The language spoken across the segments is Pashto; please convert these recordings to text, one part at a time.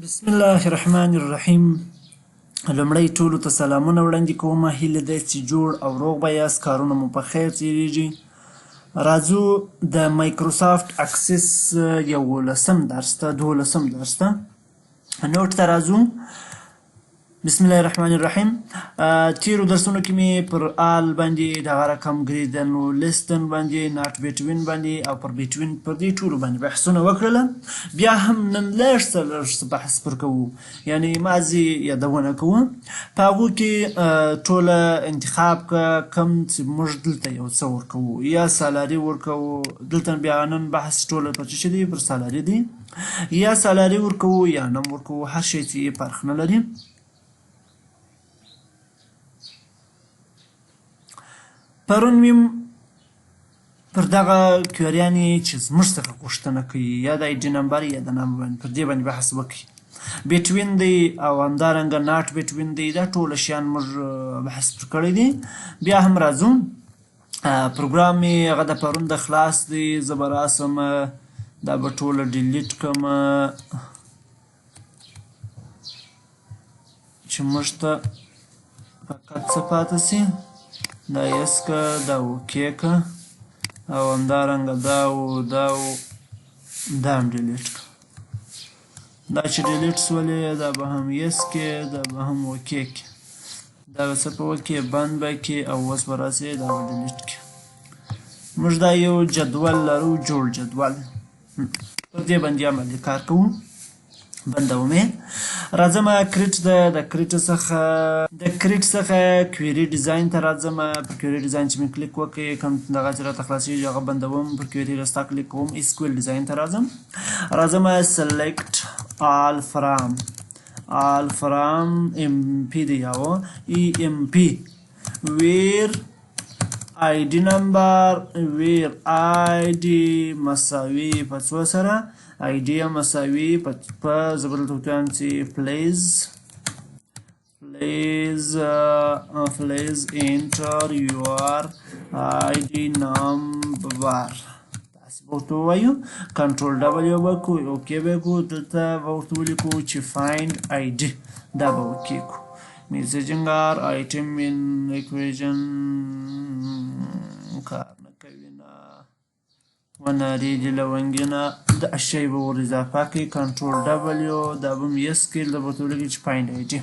بسم الله الرحمن الرحیم. لومړی ټولو ته سلامونه وړاندې کوم. هیله ده چې جوړ او روغ به یاست، کارونه مو په خیر تیریږي. راځو د مایکروسافت اکسس 11 درس ته 12 درس ته نوټ ته راځو. بسم الله الرحمن الرحیم. تیرو درسونو کې مې پر آل باندې دغه رقم ګریدن و لیستن باندې ناټ بیټوین باندې او پر بیټوین پر دې ټولو باندې بحثونه وکړله. بیا هم نن لږ څه بحث پر کوو، یعنی ماضي یادونه کوو. په هغو کې ټوله انتخاب کم چې موږ دلته یو څه ورکوو، یا سالاري ورکوو. دلته بیا نن بحث ټوله پر څه دی؟ پر سالاري دی. یا سالاري ورکوو یا نم ورکوو، هر شی چې فرق نه لري. پرون مې پر دغه کویریانې چې زموږ څخه غوښتنه کوي، یا د آی ډي نمبر یا د نام باندې، پر دې باندې بحث وکړي. بیټوین دی او همدارنګه ناټ بیټوین دی، دا ټوله شیان موږ بحث پر کړی دی. بیا هم راځو. پروګرام مې هغه د پرون د خلاص دی، زه به راسم دا به ټوله ډیلیټ کړم چې موږ ته فقط څه پاته سي. دا یس که، دا اوکې که، او همدارنګه دا و دا و دا هم ډیلیټ که. دا چې ډیلیټ سولې دا به هم یس کې، دا به هم اوکې کې. دا به څه به وکړي؟ بند به کړي او اوس به راسې دا به ډیلیټ کړي. موږ دا یو جدول لرو، جوړ جدول. پر دې باندې عملي کار کوو. بندوم یې. راځم کریټ د کریټ څخه کویري ډیزاین ته راځم. پر کویري ډیزاین چې مې کلیک وکړې، کوم دغه چې راته خلاصېږي هغه بندوم. پر کویري راستا کلیک کوم، اسکویل ډیزاین ته راځم. سلیکټ آل فرام ام پی دی یاو ای ام پی ویر آی ډي نمبر ویر آی ډي مساوي په څو سره آی ډي مساوي په زبردوتان چې پلیز انټر یور آی ډي نمبر. تاسې به ورته ووایو کنټرول ډبلیو به کړو، اوکې به کړو. دلته به ورته ولیکو چې فایند آی ډي، دا به اوکې کړو. میسیجنګ آر آیټم ان ایکویژن کار نه کوي، نه وناریږي لونګینه. دا شی به ور اضافه کړئ، کنټرول ډبلیو، دا به م یس کړي. دا به ورته ولیکئ چې فایند آی ډي.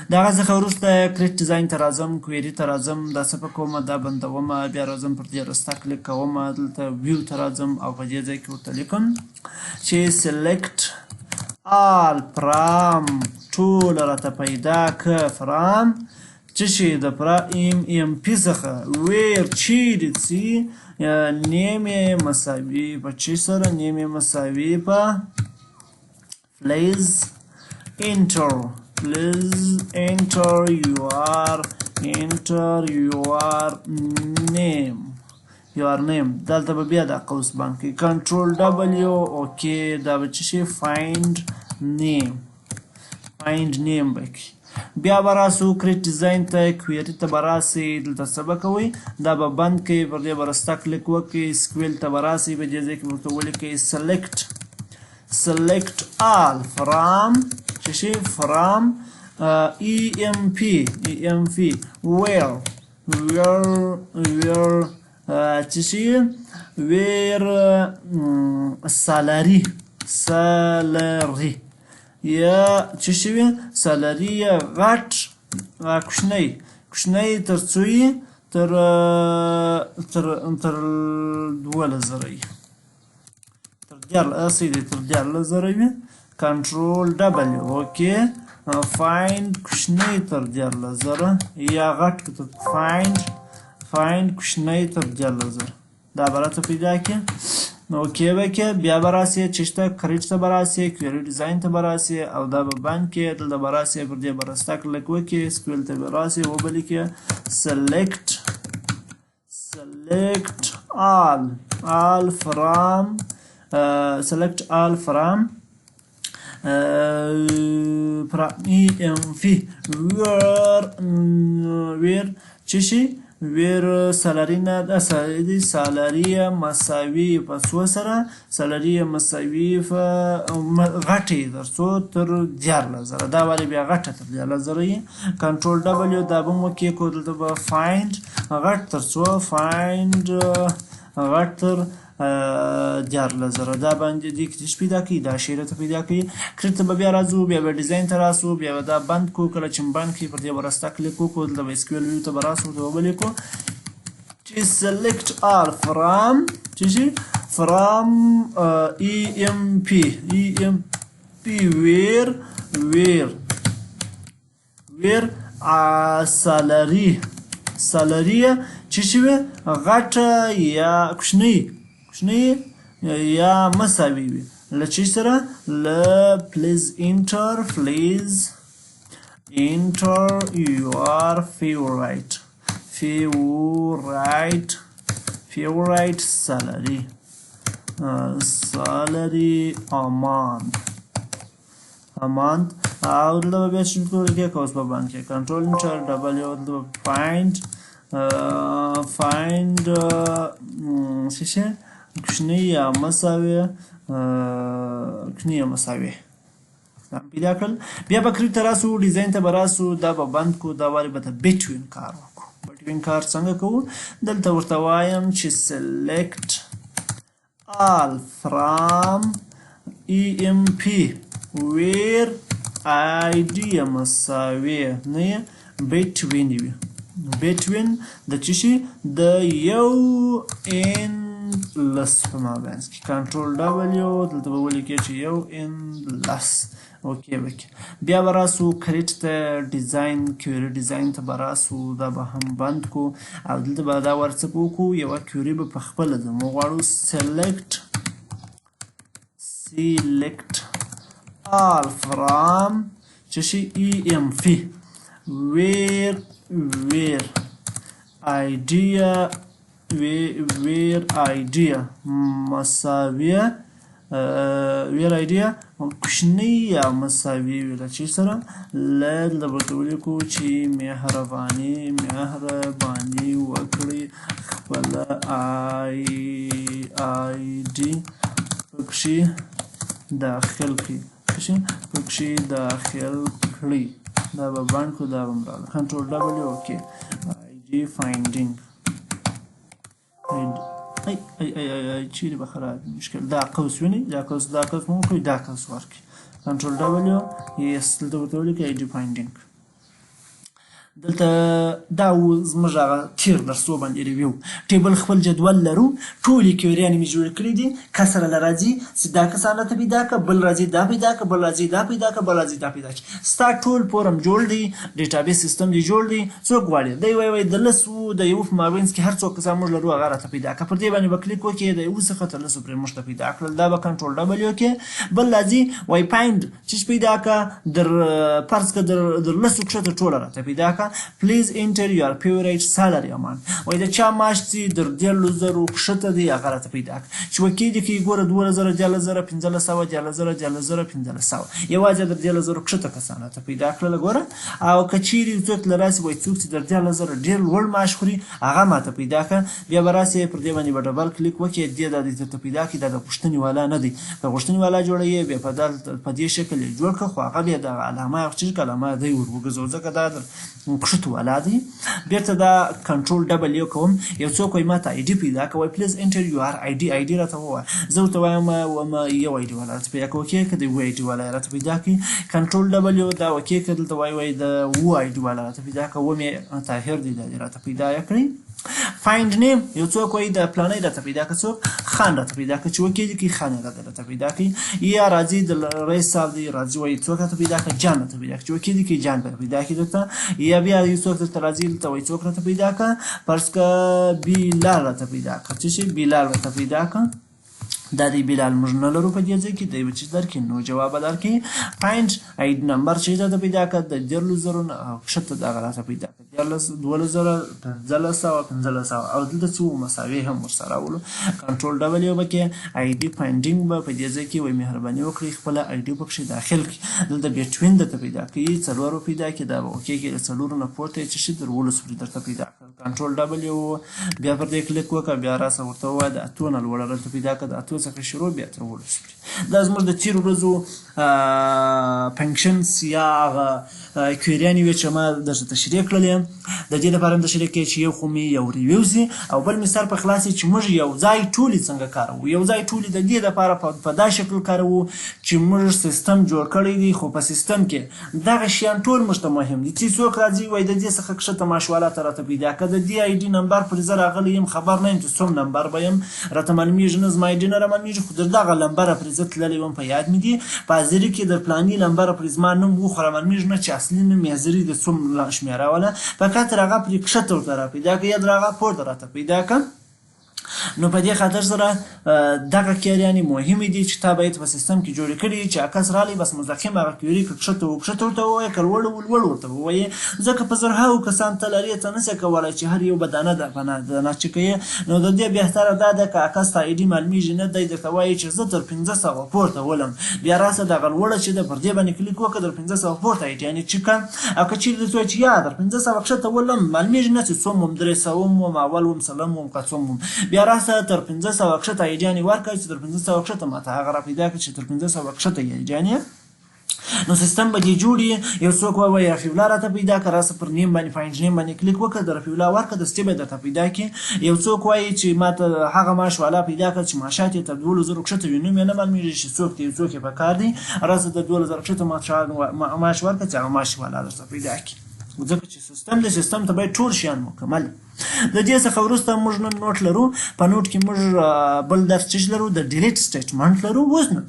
د هغه څخه وروسته کریټ ډیزاین ته راځم، کویري ته راځم. دا څه په کومه دا بندوم. بیا راځم پر دې راستا کلیک کوم، دلته ویو ته راځم او په دې ځای کې ورته لیکم چې سلیکټ آل فرام، ټوله راته پیدا که فرام څه شي د فرام ام پي څخه ویر چیرې چې نیم یې مساوي په چې سره، نیم یې مساوي په پلیز انټر your name. دلته به بیا دا قوس بند کړئ، کنټرول ډبلیو، اوکې. دا به څه شي؟ فایند نیم به کړي. بیا به راسو کریټ ډیزاین ته، کویري ته به راسئ. دلته څه به کوئ؟ دا به بند کړئ. پر دې به راستا کلیک وکړئ، سکویل ته به راسئ. په دې ځای کې به ورته ولیکئ سلیکټ آل فرام څه شي؟ فرام ای ام پی ویر څه شي؟ ویر سالاري یا څه شي وي؟ سالاري یا غټ کوچنی تر څو یي؟ تر 12,000 یي، تر 14,000 وي. کنټرول ډبلیو، اوکې. فایند کوچنی تر 14,000 یا غټ فایند کوچنی تر 14,000. دا به راته پیدا کړي، اوکې به کړي. بیا به راسې چېشته کریټ ته به راسې، کویري ډیزاین ته به راسې او دا به بند کړي. دلته به راسې، پر دې به راستا کلیک وکړي، سکویل ته به راسې وبه لیکئ سلیکټ آل فرام ای ام پی ویر څه شي؟ ویر سالري نه دا سالري مساوي په څو سره سالري مساوي په غټې تر څو تر 14000 دا ولې بیا غټه تر 14000 کنټرول ډبلیو دا به مو کېښود دلته به فایند غټ تر څو فایند غټ تر 14000 دا باندې دې کې څه پیدا کړي دا شی راته پیدا کړي کړه به بیا راځو بیا به ډیزاین ته راسو بیا به دا بند کو کله چې بند کړي پر دې به راسته کلیک وکړو دلته به اس کیو ال ویو ته به راسو ته به لیکو چې select all from چې شي from EMP where salary چې شي غټه یا کوچنی یا مساوي وي له چی سره له please enter your favorite salary amount او دلته بیا چې ټول کې کوس په باندې کنټرول انټر ډبلیو دلته find څه کوچنی یا مساوي پیدا کړل بیا به کړی ته راسو ډیزاین ته به راسو دا به بند کو دا واري به بټوین کار وکړو بټوین کار څنګه کوو دلته ورته وایم چې select all from EMP where idea مساوي نه بټوین وي between د چشي د یو ان لس په مابینځ کې کنټرول ډبلیو دلته به ولیکئ چې یو ان لس اوکې وکړي بیا به راسو کریټ ته ډیزاین کویري ډیزاین ته به راسو دا به هم بند کو او دلته به دا ورڅه وکړو یوه کویري به په خپله ده موږ غواړو select all from چشي EMP where idea مساوية کوچنی یا مساوي وي له چی سره له دلته به ولیکو چې مهرباني وکړئ خپله ID پکښې داخل کړئ دا به بند کړو دا به هم راغله کنټرول ډبلیو اوکې ID فایندینګ چیرې به خراب مشکل دا قوس وینئ دا قوس مو وکړئ دا قوس ورکړئ کنټرول ډبلیو یس دلته ورته ولیکئ ID فایندینګ دلته دا زموږ هغه تیر درسو باندې ریویو ټیبل خپل جدول لرو ټولې کویریانې مې جوړې کړي دي کسره له راځي چې دا کسان راته پیدا کړه بل راځي دا پیدا کړه بل راځي دا پیدا کړه بل راځي دا پیدا کړه ستا ټول فورم جوړ دی ډیټابیس سیستم دی جوړ دی څوک غواړي دی وایي د لسو د یو په مابینځ کې هر څوک کسان موږ لرو هغه راته پیدا کړه پر دې باندې به کلیک وکړې د یو څخه تر لسو پرې موږ ته پیدا کړل دا به کنټرول ډبلیو کې بل راځي وایي فایند چې پیدا کړه در فرض کړه در لسو کښته ټوله راته پیدا کړه please enter your favorite salary amount وای د چا معاش چې در 10000 کښته دی هغه راته پیدا کړه چې وکې دي کې ګوره 2000 10000 1500 10000 1500 یوازې در 10000 کښته کسان راته پیدا کړل ګوره او که چیرې څوک له راسي وای څوک چې در 10000 ډېر لوړ معاش خوري هغه ماته پیدا کړه بیا به راسي پر دې باندې به ډبل کلیک وکړې دې دا درته پیدا کړي دا د پوښتنې والا نه دی که پوښتنې والا جوړوي بیا په دې شکل یې جوړ کړه خو هغه بیا د علامه چې علامه دی ور وګرځو ځکه دا کښته والا دی بیرته دا کنټرول ډبلیو کوم یو څوک وایي ماته ID پیدا کوي پلیز انټر یور ID راته ووایه زه ورته وایم یو ID والا راته پیدا کوي اوکې که د یو ID والا راته پیدا کړي کنټرول ډبلیو دا اوکې که دلته وایي د و ID والا راته پیدا کړه ومې طاهر دی دا راته پیدا کړي فایند نیم یو څوک وایي د پلانۍ راته پیدا کړه څوک خان راته پیدا کړه چې وکې دي کې خان راته پیدا کړي یا راځي د رئیس صاحب دی راځي وایي څوک راته پیدا کړه جان راته پیدا کړه چې وکې دي کې جان راته پیدا کړي دلته یا بیا یو څوک دلته راځي دلته وایي څوک راته پیدا کړه فرض کړه بلال راته پیدا کړه چې بلال راته پیدا کړه دا دی بلال موږ نه لرو په دې ځای کې دی به چې درکړي نو جواب به درکړي فایند ID نمبر چې راته پیدا کړه د 10000 نه کښته دغه راته پیدا کړه 12000 1500 او دلته څو مساوي هم ورسره راولو کنټرول ډبلیو به کې ID فایندینګ به په دې ځای کې وایي مهرباني وکړئ خپله ID پکښې داخل کړي دلته بټوین درته پیدا کړي څلورو پیدا کړي دا به اوکې کې د څلورو نه پورته چې شي در 12 پورې درته پیدا کړل کنټرول ډبلیو بیا پر دې کلیک وکړه بیا راسه ورته ووایه د اتو نه لوړه دلته پیدا کړه د اتو څخه شروع بیا تر 18 پورې. دا زموږ د تېرو ورځو فنکشنز یا هغه کویریانې وې چې ما درته تشریح کړلې. د دې لپاره هم تشریح کوي چې یو خو مې یو ریویو سي او بل مثال په خلاص چې موږ یو ځای ټولې څنګه کاروو. یو ځای ټولې د دې لپاره په دا شکل کاروو چې موږ سیستم جوړ کړی دی خو په سیستم کې دغه شیان ټول موږ ته مهم دي چې څوک راځي وایي د دې څخه کښته ماشوالات راته پیدا کړه د دې آی ډي نمبر پر زه راغلی یم خبر نه یم چې څوم نمبر به یم راته معلومیږي نه زما آی ډي نه رامعلومیږي خو د دغه نمبره پر زه تللی وم په یاد مې دي په حاضري کې د پلاني نمبره پر زما نوم و خو رامعلومیږي نه چې اصلي نوم یې حاضري د څوم شمېره وله فقط هغه پرې کښته ورته را پیدا کړه یا د هغه پورته راته پیدا کړه. نو په دې خاطر سره دغه کیریانې مهمې دي چې تا باید په سیستم کې جوړې کړي چې عکس رالی بس مستقیم هغه کیوري که کښته ورته ووایه که لوړ ورته ووایې ځکه په زرهاوو کسان ته لرې ته نشې کولی چې هر یو به دانه دانه چې کوې نو د دې بهتره دا ده که عکس ته آی ډي معلومیږي نه دی درته وایي چې زه تر 500 پورته ولم بیا راسه دغه لوړه چې ده پر دې باندې کلیک وکړه در 500 پورته آی ډي یعنې چې که او که چیرې درته وایي چې یا در 500 کښته ولم معلومیږي نه چې څوم وم 300 وم اول وم سلم وم که څوم وم بیا راسه تر 500 کښته آی ډي ورکړه چې تر 500 کښته ماته هغه را پیدا کړه چې تر 500 کښته آی ډي نو سیستم به دې جوړي. یو څوک ووایي رفیع الله راته پیدا کړه راسه پر نیم باندې فاینډ نیم باندې کلیک وکړه د رفیع الله ورکړه دستې به درته پیدا کړي. یو څوک وایي چې ماته هغه معاش والا پیدا کړه چې معاشات یې تر 2000 کښته وي نوم یې نه معلومیږي چې څوک دی یو څوک یې په کار دی راسه د 2000 کښته معاش ورکړه چې هغه معاش والا درته پیدا کړي ځکه چې سیستم د سیستم ته باید ټول شیان مکمل. د دې څخه وروسته موږ نن نوټ لرو په نوټ کې موږ بل درس چې لرو د ډیلیټ سټیټمنټ لرو. اوس نو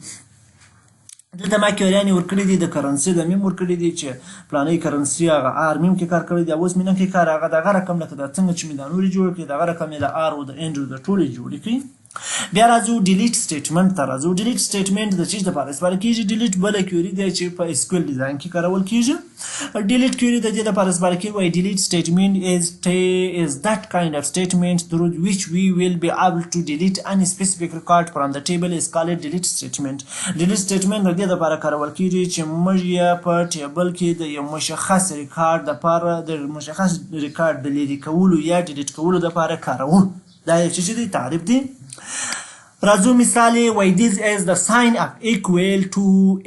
دلته ما کیریانې ورکړي دي د کرنسي د میم ورکړي دي چې پلاني کرنسي هغه آر میم کې کار کړی دی اوس مې نه کوي کار هغه دغه رقم لکه دا څنګه چې مې دا نورې جوړ کړي دغه رقم یې د آر او د اینډ د ټولې جوړې کړي. بیا راځو ډیلیټ سټیټمنټ ته راځو. ډیلیټ سټیټمنټ د څه لپاره استفاده کیږي؟ ډیلیټ بله کیوري دی چې په اس کیو ایل ډیزاین کې کارول کیږي. ډیلیټ کیوري د دې لپاره استفاده کیږي وایي ډیلیټ سټیټمنټ is that kind of statement through which we will be able to delete any specific record from the table is called delete statement. delete statement د دې لپاره کارول کیږي چې موږ یې په ټیبل کې د یو مشخص ریکارډ لپاره د مشخص ریکارډ د لرې کولو یا ډیلیټ کولو لپاره کاروو. دا یو څه دی تعریف دی. راځو مثال وای this is the sign of equal to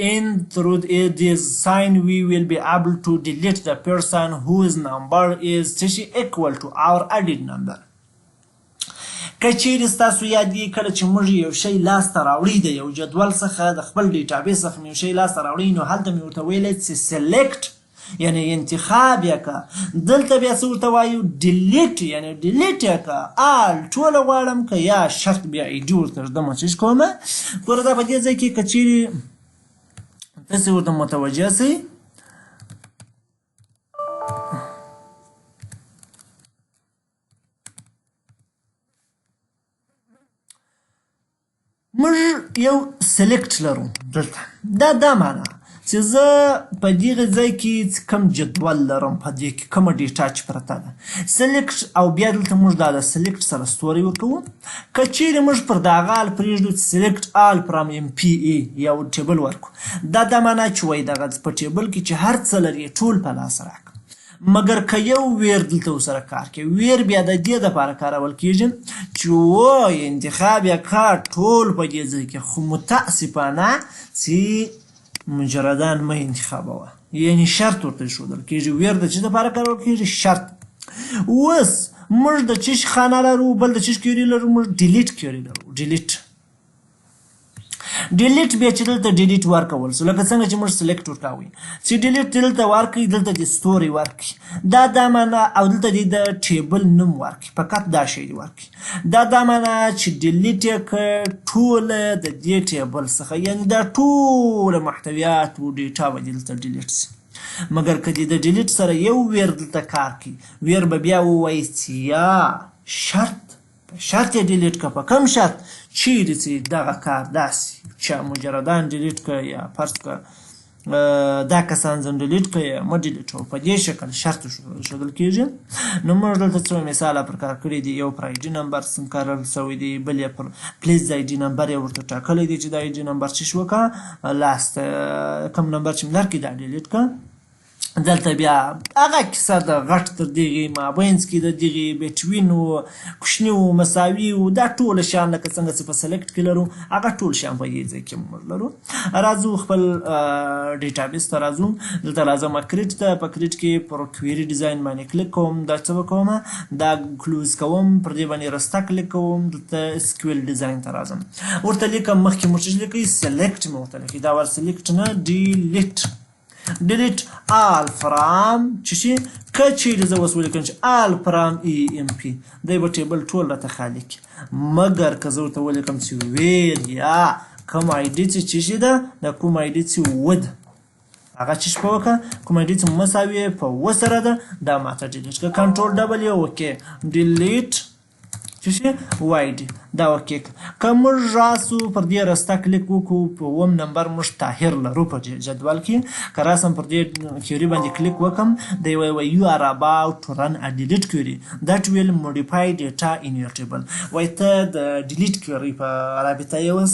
and through this sign we will be able to delete the person whose number is equal to our added number. که چیرې ستاسو یاد وي کله چې موږ یو شی لاسته راوړي د یو جدول څخه د خپل ډیټابیس څخه یو شی لاسته راوړي نو هلته مې ورته ویلی چې سلیکټ یعنی انتخاب یې که دلته بیا څه ورته وایو ډیلیټ یعنی ډیلیټ یې که آل ټوله غواړم که یا شرط بیا آی ډي ورته ږده مسیج کومه ګوره دا په دې ځای کې که چیرې تاسې ورته متوجه سئ موږ یو سلیکټ لرو دلته دا معنی چې زه په دغه ځای کې کوم جدول لرم په دې کې کومه ډیټا چې پرته ده سلیکټ او بیا دلته موږ دا د سلیکټ سره ستوری وکړو که چیرې موږ پر دغه حال پرېږدو چې سلیکټ آل فرام ام پی ای یو ټیبل ورکړو دا معنی چې وایي دغه په ټیبل کې چې هر څه لري ټول په لاس راکړه مګر که یو ویر دلته ورسره کار کوي ویر بیا د دې دپاره کارول کېږي چې وایي انتخاب یې کار ټول په دې ځای کې خو متاسفانه چې مجردان مه انتخابوه یعنی شرط ورته ایښودل کېږي ویر د څه دپاره کارول کېږي شرط. اوس موږ د چش خانه لرو بل د چش کیوري لرو موږ ډیلیټ کیوري لرو ډیلیټ بیا چې دلته ډیلیټ ورکول سو لکه څنګه چې موږ سلیکټ ورکوي چې ډیلیټ دلته ورکړي دلته د ستوري ورکړي دا معنی او دلته د ټیبل نوم ورکړي فقط دا شی دی ورکړي دا معنی چې ډیلیټ یې کړ ټوله د دې ټیبل څخه یعنی دا ټوله محتویات و ډیټا به دلته ډیلیټ سي مګر که د ډیلیټ سره یو ویر دلته کار کوي ویر به بیا ووایي چې یا شرط یې ډیلیټ کړه په کوم شرط چیرې چې دغه کار داسې چې مجردان ډیلیټ کړه یا فرض کړه دا کسان زم ډیلیټ کړه یا مه ډیلیټ کړه په دې شکل شرط ښودل کېږي. نو موږ دلته څو مثاله پر کار کړي دي یو پر آی ډي نمبر څنګه کارول سوی دی بل یې پر پلیز آی ډي نمبر یې ورته ټاکلی دی چې د آی ډي نمبر څه وکړه لاست کوم نمبر چې مې درکړي دا ډیلیټ کړه دلته بیا هغه کیسه د غټ تر دغې مابینځ کې د دغې بټوین و کوچني و مساوي و دا ټول شیان لکه څنګه چې په سلیکټ کې لرو هغه ټول شیان په دې ځای کې موږ لرو. راځو خپل ډیټابیس ته راځو. دلته راځم کریټ ته. په کریټ کې پر کویري ډیزاین باندې کلیک کوم. دا څه وکوم؟ دا کلوز کوم. پر دې باندې رسته کلیک کوم. دلته سکویل ډیزاین ته راځم. ورته لیکم مخکې مو چې لیکئ سلیکټ مې ورته لیکئ. دا ور سلیکټ نه ډیلیټ delete all from چې شي که چیرې زه اوس ولیکم چې all from emp دی به ټیبل ټول راته خالي کړي. مګر که زه ورته ولیکم چې ویر یا کوم آیډي چې شي ده د کوم آیډي چې و ده هغه چې په وکړه کوم آیډي چې مساوي په و سره ده دا ماته ډیلیټ کړه. کنټرول ډبل یو وکې ډیلیټ چې شي وایډي دا وکې. که موږ راسو پر دې رسته کلیک وکړو په اووم نمبر موږ طاهر لرو په جدول کې. که راسم پر دې کیوري باندې کلیک وکړم دی وایي you are about to run a delete query that will modify data in your table. وایي ته د ډیلیټ کیوري په رابطه یې اوس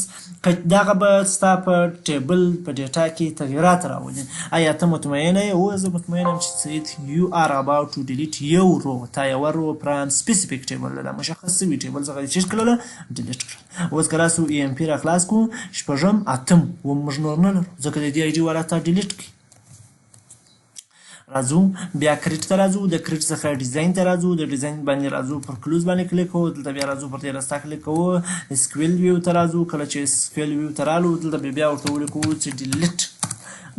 دغه به ستا په ټیبل په ډیټا کې تغیرات راولي. آیا ته مطمئنه یې؟ هو زه مطمئنه یم چې سید you are about to delete یو رو تا یوه رو فرام سپیسیفیک ټیبل له مشخص شوي ټیبل څخه دې چیش کړله ډیلیټ کړل. اوس که راسو ای ام پي را خلاص کړو شپږم اتم اووم موږ نور نه لرو ځکه د دې آی ډي والا تا ډیلیټ کړي. راځو بیا کریټ ته راځو. د کریټ څخه ډیزاین ته راځو. د ډیزاین باندې راځو پر کلوز باندې کلیک کوو. دلته بیا راځو پر دې رسته کلیک کوو. سکویل ویو ته راځو. کله چې سکویل ویو ته رالو دلته بیا ورته ولیکو چې ډیلیټ.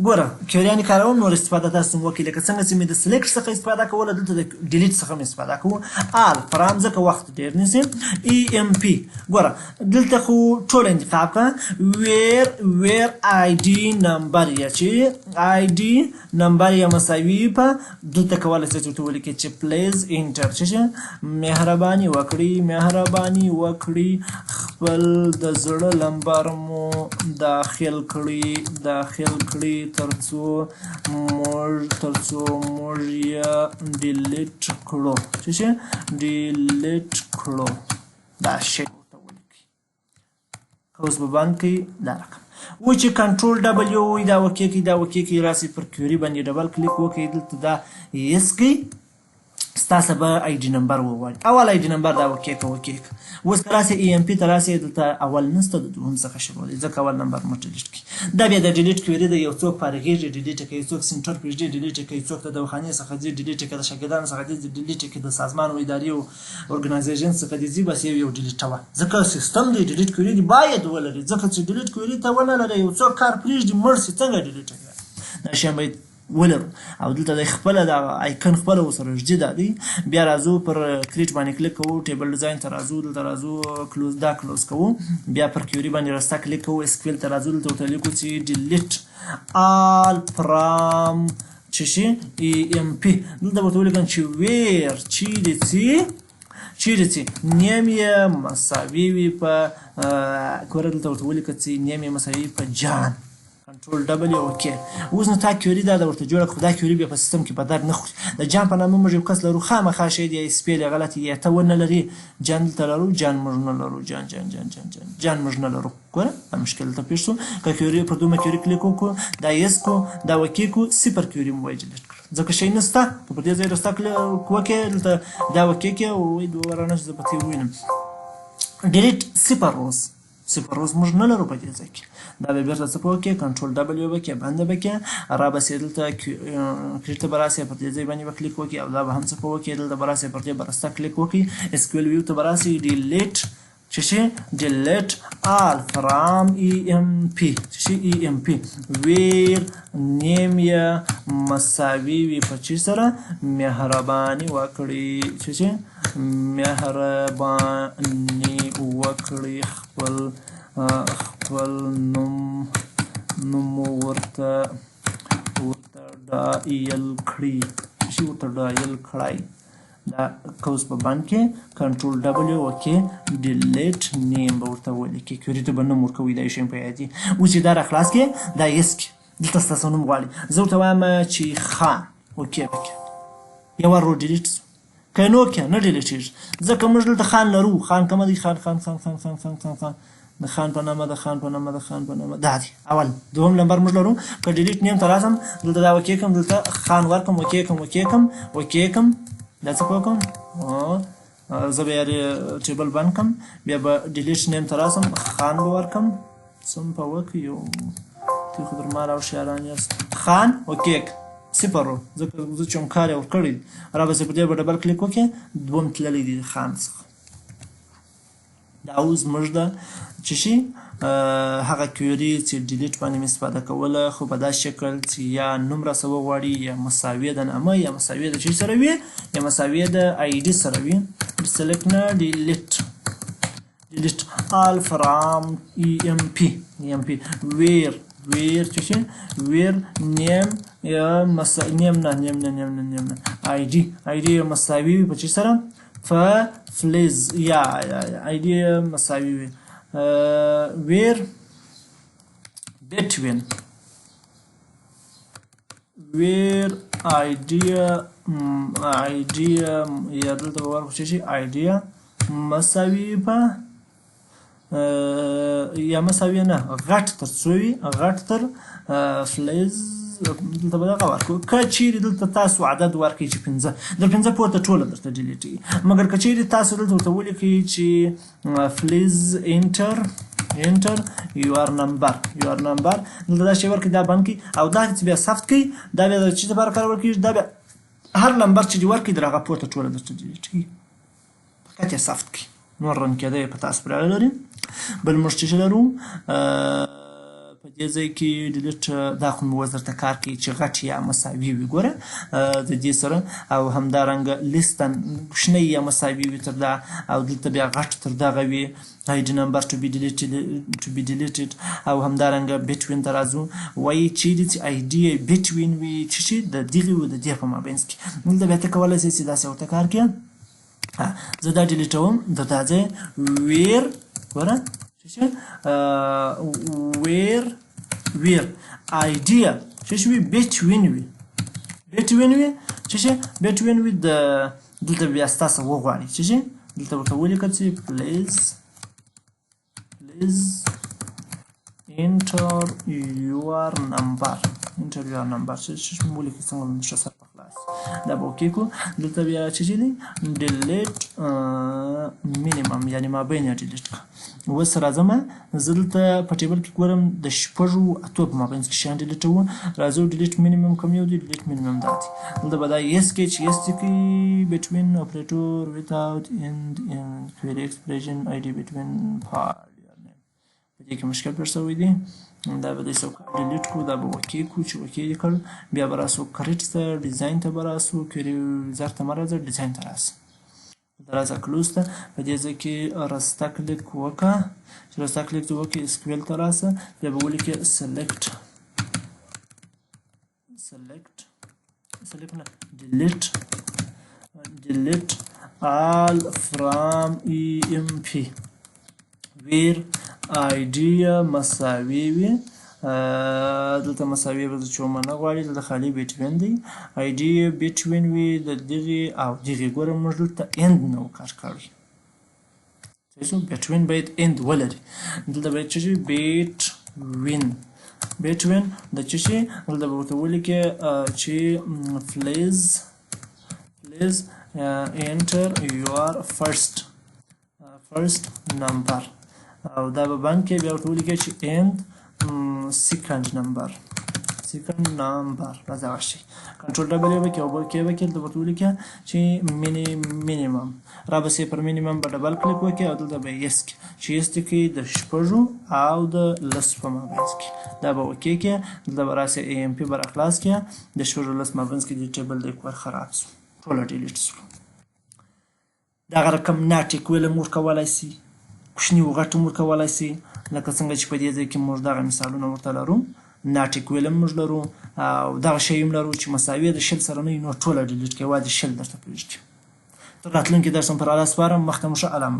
ګوره کیوریانې کاروم نور استفاده تاسو وکړئ. لکه څنګه چې مې د سلیکټ څخه استفاده کوله دلته د ډیلیټ څخه مې استفاده کوو. آل فرام ځکه وخت ډېر نیسي. ای ام پي ګوره دلته خو ټول انتخاب کړه. ویر آی ډي نمبر یا چې آی ډي نمبر یا مساوي په دلته کولی شئ چې ورته ولیکئ چې پلیز انټر چې مهرباني وکړي خپل د زړه نمبر مو داخل کړي ترڅو موږ یې ډیلیټ کړو دا شی ورته ولیکئ. اوس به بند کړئ دا رقم و چې کنټرول ډبل یو وي دا وکې راسئ پر کیوري باندې ډبل کلیک وکړئ. دلته دا یس کړئ ستاسو به آی ډي نمبر وغواړي. اول آی ډي نمبر دا وکې اوس که راسئ ای ام پي ته راسئ دلته اول نشته د دوهم څخه شروع دی ځکه اول نمبر مو ډیلیټ کړي. دا بیا د ډیلیټ کیوري د یو څوک فارغېږي ډیلیټ کوي، څوک سنټر پرېږدي ډیلیټ کوي، څوک د دواخانې څخه ځي ډیلیټ کوي، د شاګردانو څخه ځي ډیلیټ کوي، د سازمان او ادارې او ارګنایزیشن څخه ځي بس یو ډیلیټوه. ځکه سیستم دی ډیلیټ کیوري دی باید ولري ځکه چې ډیلیټ کیوري ته ونه لري یو څوک کار پرېږدي مړ شي څنګه ډیلیټ کوي. دا شیان باید ولرو او دلته د خپله د آیکن خپله ورسره ږدي دی. بیا راځو پر کریټ باندې کلیک کوو. ټیبل ډیزاین ته راځو. دلته راځو کلوز کوو. بیا پر کیوري باندې رسته کلیک کوو. اسکویل ته راځو. دلته ورته لیکو چې ډیلیټ آل فرام چې شي ای ام پي. دلته ورته ولیکم چې ویر چیرې چې نیم یې مساوي وي په ګوره دلته ورته ولیکه چې نیم یې مساوي په جان. کنټرول ډبل یو اوکې. اوس نو تا کیوري دا ورته جوړه کړو. دا کیوري بیا په سیستم کې په در نه خوري. د جان په نامه موږ یو کس لرو خامخا شاید یا سپیل یې غلط یا ته ونه لري. جان دلته لرو جان موږ نه لرو جان موږ نه لرو. ګوره دا مشکل دلته پېښ شو. که کیوري پر دومره کیوري کلیک وکړو دا یس کړو دا وکې کړو صفر کیوري مو وایي ډیلیټ کړو ځکه شی نشته. که پر دې ځای رسته وکړې دلته دا وکې کړې وایي دوه ورانه چې زه په تېر ووینم ډیلیټ صفر روز موږ نه لرو په دې ځای کې. دا به بېرته څه په وکړې کنټرول ډبل یو وکړې بنده به کړې را بسې دلته کریټ ته به راسې پر دې ځای باندې به کلیک وکړې او دا به هم څه په وکړې دلته به راسې پر دې به رسته کلیک وکړې اسکویل ویو ته به راسې ډیلیټ چې شي ډیلیټ آل فرام ای ام پي چې شي ای ام پي ویر نیم یې مساوي وي په چی سره مهرباني وکړي چې شي مهرباني وکړي خپل نوم ورته ډایل کړي چې ورته ډایل کړای. دا کوز په بند کې کنټرول ډبل یو وکې ډیلیټ نیم به ورته ولیکې کیوري ته به نوم ورکوي دا یو شی په یاد دي. اوس چې دا راخلاص کړې دا یس کړي دلته ستاسو نوم غواړي. زه ورته وایم چې خان اوکې وکړې یوه رو ډیلیټ شو. که نو کې نه ډیلیټېږي ځکه موږ دلته خان لرو. خان کومه دی؟ خان د خان په نامه د خان په نامه د خان په نامه دا دی اول. دوهم نمبر موږ لرو که ډیلیټ نیم ته راشم دلته دا اوکې کړم دلته خان ورکړم اوکې کړم دا څه وکړم زه به یې ټیبل بند کړم بیا به ډیلیټ نیم ته راشم خان به ورکړم څه په وکړي یو تاسو در مال او شیران یاست خان اوکې صفر ځکه زه چې کوم کار یې ورکړی را به زه په دې به ډبل کلیک وکړې دوم تللی دی خان څخه. دا اوس موږ د چې شي هغه کویري چې ډیلیټ باندې مې استفاده کوله خو په داسې شکل چې یا نوم راسه وغواړي یا مساویه د نامه یا مساویه د شي سره وي یا مساویه د آی ډي سره وي. سلیکټ نه ډیلیټ all from emp where چې شي where name یا name نه id مساوي وي په چې سره فلیز یا id مساوي وي where between idea یا دلته به ورکړو چې شي idea مساوي په یا مساوي نه غټ تر څو وي غټ تر فلیز دلته به دغه ورکړو. که چیرې دلته تاسو عدد ورکړئ چې 5 د 5 پورته ټوله درته ډیلیټ وي مګر که چیرې تاسو دلته ورته ولیکئ چې فلیز انټر یور نمبر دلته دا شی ورکړئ دا بند کړئ او دا چې بیا ثبت کړئ دا بیا د چې لپاره کارول کېږي دا بیا هر نمبر چې دې ورکړئ د هغه پورته ټوله درته ډیلیټ کړي فقط یې ثبت کړئ نور رن کېدی په تاسو پورې اړه لري. بل موږ چې لرو په دې ځای کې ډیلیټ دا خو مې اوس درته کار کوي چې غټ یا مساوي وي ګوره د دې سره او همدارنګه لیستن کوچنی یا مساوي وي تر دا او دلته بیا غټ تر دغه وي id number to be deleted او همدارنګه between ته راځو وایي چیرې چې id between وي چې شي د دغې و د دې په مابینځ کې دلته بیا ته کولی شې چې داسې ورته کار کړې زه دا ډیلیټوم د دا ځای ویر ګوره ویر idea چې شي وي between وي چې شي between وي د دلته بیا ستاسو وغواړي چې شي دلته ورته ولیکئ چې please enter your number چې مو ولیکئ څنګه ښه سره په خلاص دا به اوکې کړو. دلته بیا چې دی ډیلیټ مینیمم یعنې مابین یې ډیلیټ کړه. اوس راځم زه دلته په ټیبل کې ګورم د 6 اتو په مابینځ کې شیان ډیلیټوم راځو ډیلیټ مینیمم کوم یو دی ډیلیټ مینیمم دا دی دلته به دا یس کې چې یس کې between operator without end query expression id between part په دې کې مشکل پر شوی دی دا به داسې ډیلیټ کړو دا به اوکې کړو چې اوکې یې کړ بیا به راسو کریټ ته ډیزاین ته به راسو کویري ویزر ته مه راځه ډیزاین ته راسه دا راځه کلوز ته په دې ځای کې راسته کلیک وکړه چې راسته کلیک وکړې اسکویل ته راسه بیا به ولیکې سلیکټ نه delete all from emp where idea مساوي وي دلته مساوي به چې ومنه غواړي دلته خالي between دی idea between وي د دغې او دغې ګوره موږ دلته end نه و کار کړی between باید end ولري دلته باید څه شي between د څه شي دلته به ورته ولیکې چې please enter your first number او دا به بند کې بیا ورته ولیکئ چې end second number راځه راشي کنټرول ډبل یې وکړئ او بل کې وکړئ دلته ورته ولیکئ چې مینیمم را به پر مینیمم به ډبل کلیک وکړئ او دلته به یس کې چې یس کې د 6 او د 10 په مابینځ کې دا به اوکې کې دلته به راسئ AMP به راخلاص کې د 6 او 10 مابینځ کې د ټیبل د کور خراب شو ټوله ډیلیټ شو دغه رقم ناټیک ویلم ورکولی شي کوچني و غټ هم ورکولی شي لکه څنګه چې په دې ځای کې موږ دغه مثالونه ورته لرو ناټیک ویل هم موږ لرو او دغه شی هم لرو چې مساوي د 10 سره نه وي نو ټوله ډیلیټ کړئ یوازې 10 درته پرېږدي تر راتلونکي درس هم پر اعلی سپارم مخته مو ښه علامه